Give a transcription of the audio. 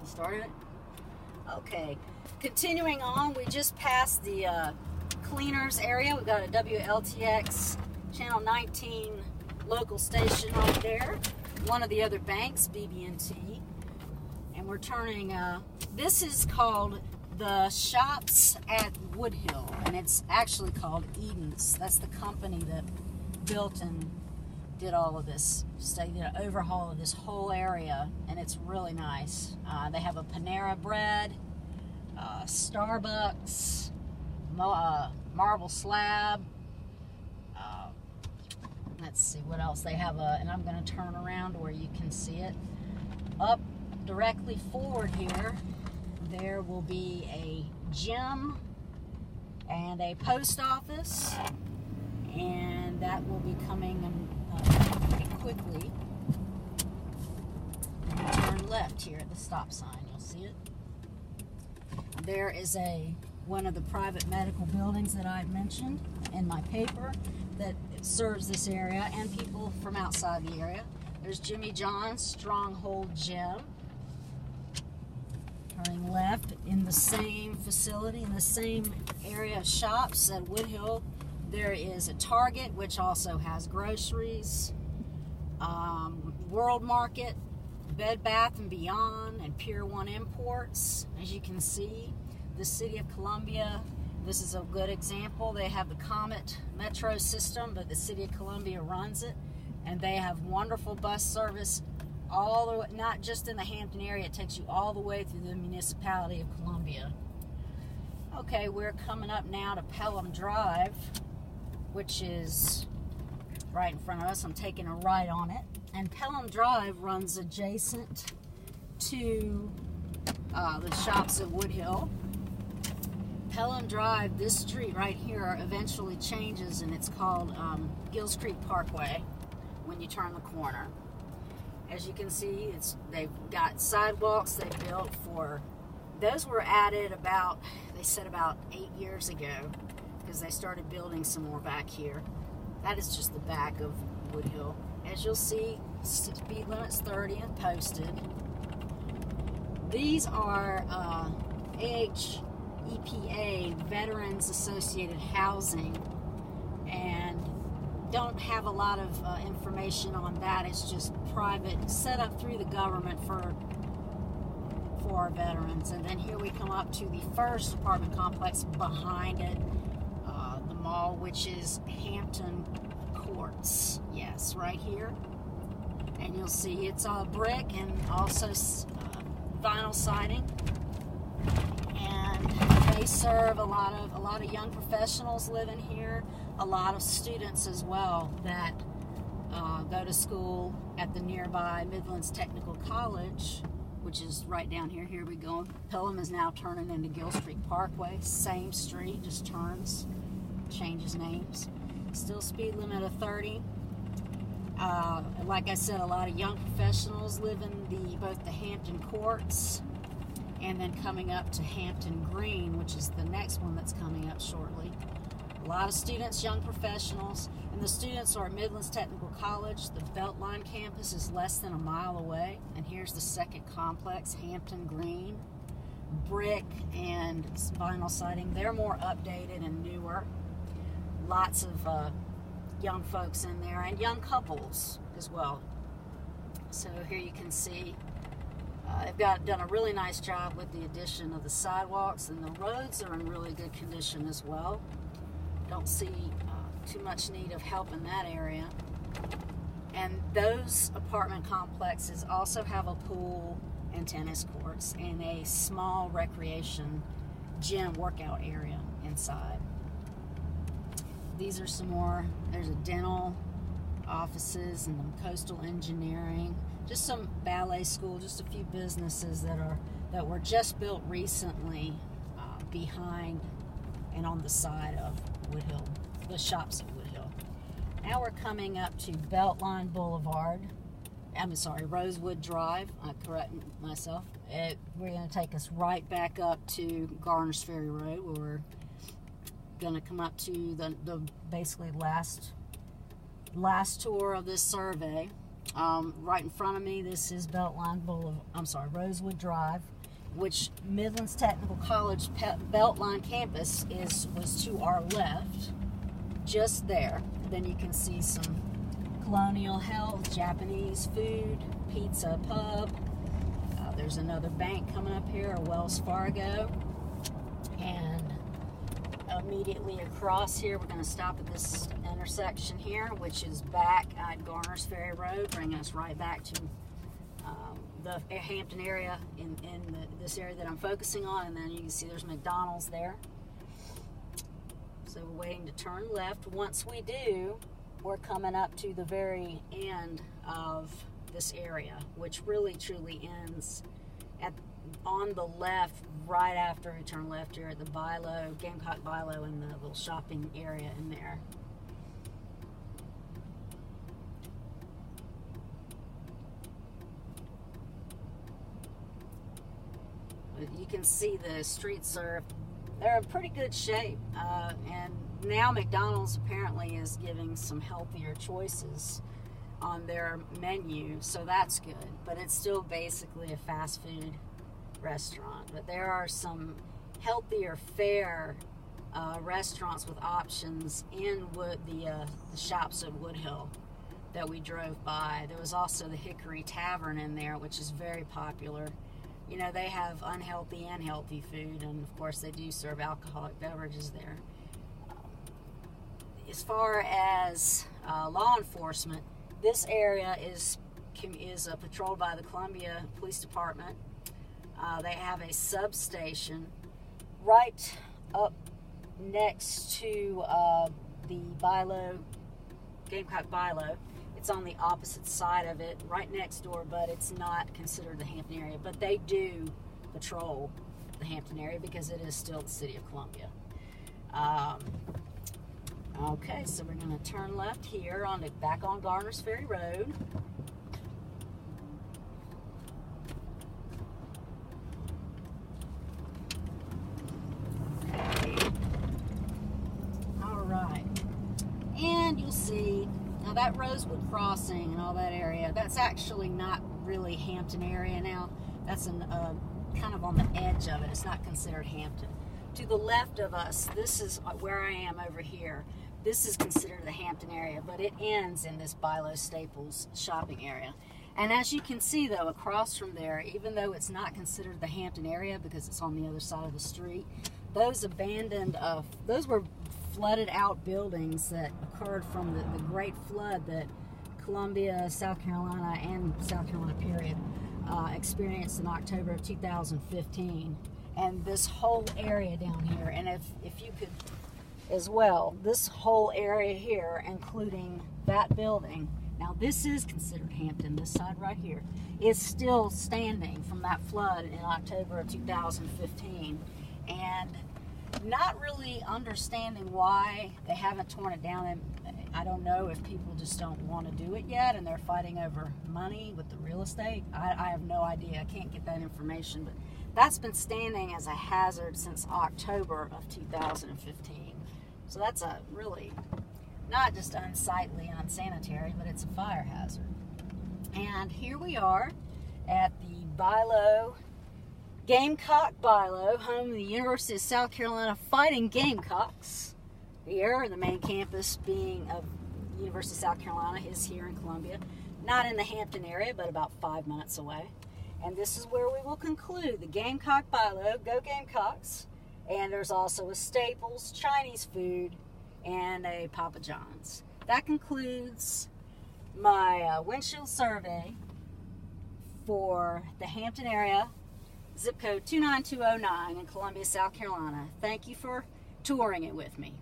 You started it? Okay. Continuing on, we just passed the cleaners area. We've got a WLTX channel 19 local station right there. One of the other banks, BB&T. And we're turning, this is called the Shops at Woodhill, and it's actually called Eden's. That's the company that built and did all of this. They did an overhaul of this whole area, and it's really nice. They have a Panera Bread, Starbucks, marble slab. Let's see what else they have. And I'm going to turn around where you can see it. Up directly forward here, there will be a gym and a post office, and that will be coming pretty quickly. And you turn left here at the stop sign. You'll see it. There is one of the private medical buildings that I mentioned in my paper that serves this area and people from outside the area. There's Jimmy John's Stronghold Gym. Turning left, in the same facility, in the same area of shops at Woodhill, there is a Target, which also has groceries, World Market, Bed Bath & Beyond, and Pier 1 Imports. As you can see, the City of Columbia, this is a good example. They have the Comet Metro system, but the City of Columbia runs it, and they have wonderful bus service all the way, not just in the Hampton area, it takes you all the way through the municipality of Columbia. Okay, we're coming up now to Pelham Drive, which is right in front of us. I'm taking a right on it. And Pelham Drive runs adjacent to the shops at Woodhill. Pelham Drive, this street right here, eventually changes, and it's called Gills Creek Parkway when you turn the corner. As you can see, they've got sidewalks they built for, those were added about 8 years ago, because they started building some more back here. That is just the back of Woodhill. As you'll see, speed limit's 30 and posted. These are EPA, Veterans Associated Housing, and don't have a lot of information on that. It's just private, set up through the government for our veterans. And then here we come up to the first apartment complex behind it, the mall, which is Hampton Courts. Yes, right here. And you'll see it's brick and also vinyl siding. And they serve a lot of young professionals live in here, a lot of students as well that go to school at the nearby Midlands Technical College, which is right down here. Here we go. Pelham is now turning into Gills Creek Parkway. Same street, just turns, changes names. Still speed limit of 30. Like I said, a lot of young professionals live in both the Hampton Courts, and then coming up to Hampton Green, which is the next one that's coming up shortly. A lot of students, young professionals, and the students are at Midlands Technical College. The Beltline campus is less than a mile away, and here's the second complex, Hampton Green. Brick and vinyl siding. They're more updated and newer. Lots of young folks in there, and young couples as well. So here you can see they've done a really nice job with the addition of the sidewalks, and the roads are in really good condition as well. Don't see too much need of help in that area. And those apartment complexes also have a pool and tennis courts and a small recreation gym workout area inside. These are some more, there's a dental offices and the coastal engineering, just some ballet school, just a few businesses that were just built recently behind and on the side of Woodhill, the shops at Woodhill. Now we're coming up to Beltline Boulevard. I'm sorry, Rosewood Drive. I corrected myself. We're going to take us right back up to Garner's Ferry Road, where we're going to come up to the basically last tour of this survey. Right in front of me, this is Rosewood Drive, which Midlands Technical College Beltline campus was to our left, just there. Then you can see some Colonial Health, Japanese food, pizza pub. There's another bank coming up here, a Wells Fargo. And immediately across here, we're going to stop at this intersection here, which is back at Garner's Ferry Road, bringing us right back to the Hampton area in this area that I'm focusing on. And then you can see there's McDonald's there. So we're waiting to turn left. Once we do, we're coming up to the very end of this area, which really truly ends on the left, right after we turn left here at the Bilo, Gamecock Bilo, and the little shopping area in there. You can see the streets they're in pretty good shape, and now McDonald's apparently is giving some healthier choices on their menu, so that's good, but it's still basically a fast food restaurant. But there are some healthier fare restaurants with options in the shops at Woodhill that we drove by. There was also the Hickory Tavern in there, which is very popular. You know, they have unhealthy and healthy food, and of course they do serve alcoholic beverages there. As far as law enforcement, this area is patrolled by the Columbia Police Department. They have a substation right up next to the Bilo, Gamecock Bilo. It's on the opposite side of it, right next door, but it's not considered the Hampton area. But they do patrol the Hampton area because it is still the city of Columbia. Okay, so we're going to turn left here back on Garner's Ferry Road. All right, and you'll see now that Rosewood Crossing and all that area, that's actually not really Hampton area now. That's kind of on the edge of it. It's not considered Hampton. To the left of us, this is where I am over here. This is considered the Hampton area, but it ends in this Bilo Staples shopping area. And as you can see, though, across from there, even though it's not considered the Hampton area because it's on the other side of the street, those those were flooded out buildings that occurred from the great flood that Columbia, South Carolina, and South Carolina period experienced in October of 2015. And this whole area down here, and if you could as well, this whole area here, including that building, now this is considered Hampton, this side right here, is still standing from that flood in October of 2015. And not really understanding why they haven't torn it down. And I don't know if people just don't want to do it yet and they're fighting over money with the real estate. I have no idea. I can't get that information, but that's been standing as a hazard since October of 2015. So that's a really, not just unsightly and unsanitary, but it's a fire hazard. And here we are at the Bilo, Gamecock Bilo, home of the University of South Carolina Fighting Gamecocks. Here, the main campus being of University of South Carolina is here in Columbia. Not in the Hampton area, but about 5 minutes away. And this is where we will conclude the Gamecock Bilo. Go Gamecocks! And there's also a Staples, Chinese food, and a Papa John's. That concludes my windshield survey for the Hampton area, zip code 29209 in Columbia, South Carolina. Thank you for touring it with me.